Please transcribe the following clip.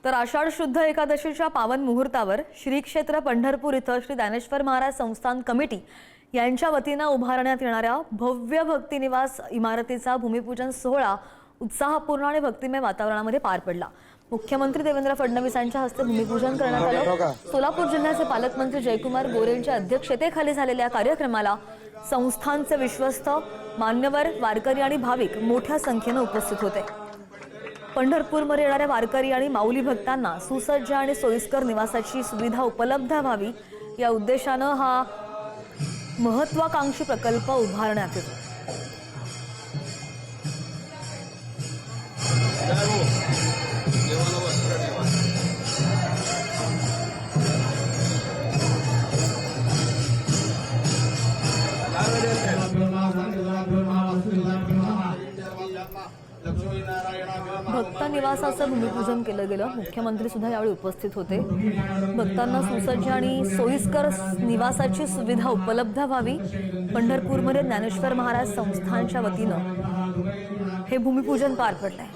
तर आषाढ शुद्ध एकादशीच्या पावन मुहूर्तावर श्री क्षेत्र पंढरपूर इथं श्री ज्ञानेश्वर महाराज संस्थान कमिटी यांच्या वतीनं उभारण्यात येणाऱ्या भव्य भक्तिनिवास इमारतीचा भूमिपूजन सोहळा उत्साहपूर्ण आणि भक्तिमय वातावरणामध्ये पार पडला। मुख्यमंत्री देवेंद्र फडणवीसांच्या हस्ते भूमिपूजन करण्यात आलं। सोलापूर जिल्ह्याचे पालकमंत्री जयकुमार गोरेंच्या अध्यक्षतेखाली झालेल्या कार्यक्रमाला संस्थानचे विश्वस्त, मान्यवर, वारकरी आणि भाविक मोठ्या संख्येने उपस्थित होते। पंढरपूरमध्ये येणाऱ्या वारकरी आणि माऊली भक्तांना सुसज्ज आणि सोयीस्कर निवासाची सुविधा उपलब्ध व्हावी या उद्देशाने हा महत्त्वाकांक्षी प्रकल्प उभारण्यात येतो। भक्त निवासाचं भूमिपूजन केलं गेलं। मुख्यमंत्री सुद्धा यावेळी उपस्थित होते। भक्तांना सुसज्ज आणि सोयीस्कर निवासाची सुविधा उपलब्ध व्हावी, पंढरपूरमध्ये ज्ञानेश्वर महाराज संस्थानच्या वतीनं हे भूमिपूजन पार पडलंय।